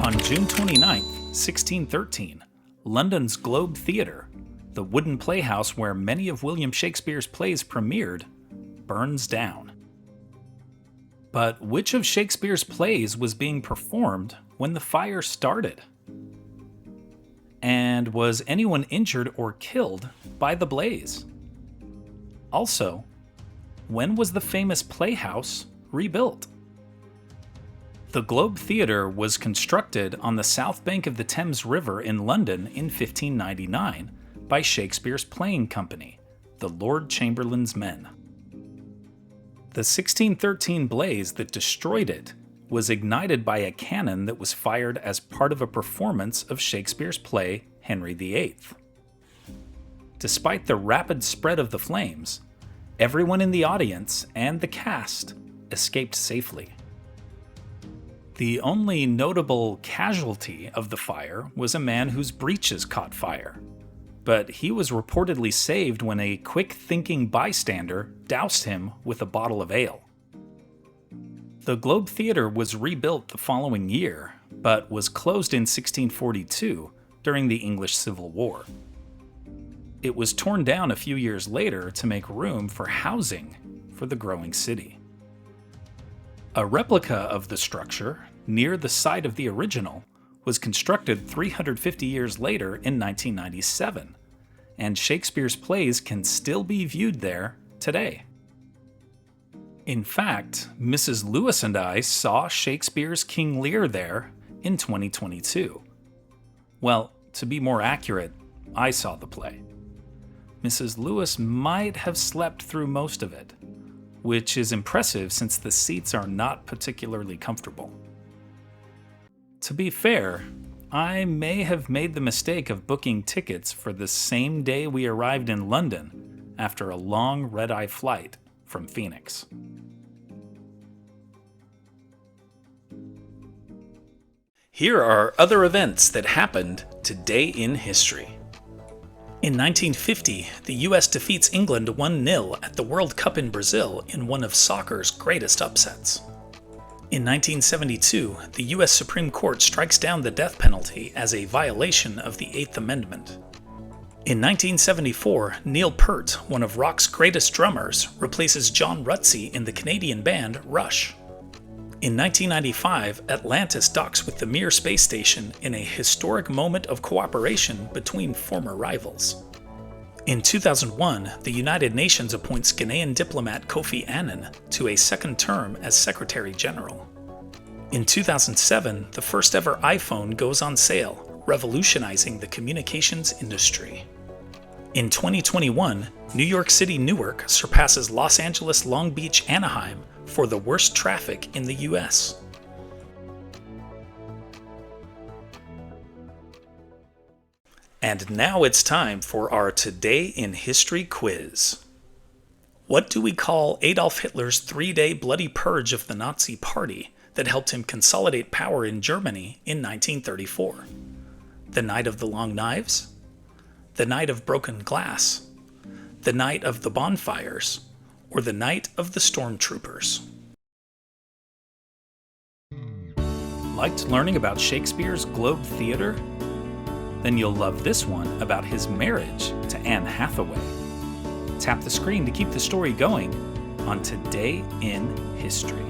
On June 29, 1613, London's Globe Theatre, the wooden playhouse where many of William Shakespeare's plays premiered, burns down. But which of Shakespeare's plays was being performed when the fire started? And was anyone injured or killed by the blaze? Also, when was the famous playhouse rebuilt? The Globe Theatre was constructed on the south bank of the Thames River in London in 1599 by Shakespeare's playing company, the Lord Chamberlain's Men. The 1613 blaze that destroyed it was ignited by a cannon that was fired as part of a performance of Shakespeare's play Henry VIII. Despite the rapid spread of the flames, everyone in the audience and the cast escaped safely. The only notable casualty of the fire was a man whose breeches caught fire, but he was reportedly saved when a quick-thinking bystander doused him with a bottle of ale. The Globe Theatre was rebuilt the following year, but was closed in 1642 during the English Civil War. It was torn down a few years later to make room for housing for the growing city. A replica of the structure, near the site of the original, was constructed 350 years later in 1997, and Shakespeare's plays can still be viewed there today. In fact, Mrs. Lewis and I saw Shakespeare's King Lear there in 2022. Well, to be more accurate, I saw the play. Mrs. Lewis might have slept through most of it, which is impressive since the seats are not particularly comfortable. To be fair, I may have made the mistake of booking tickets for the same day we arrived in London after a long red-eye flight from Phoenix. Here are other events that happened today in history. In 1950, the US defeats England 1-0 at the World Cup in Brazil in one of soccer's greatest upsets. In 1972, the US Supreme Court strikes down the death penalty as a violation of the Eighth Amendment. In 1974, Neil Peart, one of rock's greatest drummers, replaces John Rutsey in the Canadian band Rush. In 1995, Atlantis docks with the Mir space station in a historic moment of cooperation between former rivals. In 2001, the United Nations appoints Ghanaian diplomat Kofi Annan to a second term as Secretary General. In 2007, the first ever iPhone goes on sale, revolutionizing the communications industry. In 2021, New York City Newark surpasses Los Angeles Long Beach Anaheim for the worst traffic in the US. And now it's time for our Today in History quiz. What do we call Adolf Hitler's 3-day bloody purge of the Nazi Party that helped him consolidate power in Germany in 1934? The Night of the Long Knives? The Night of Broken Glass? The Night of the Bonfires? Or the Night of the Stormtroopers? Liked learning about Shakespeare's Globe Theatre? Then you'll love this one about his marriage to Anne Hathaway. Tap the screen to keep the story going on Today in History.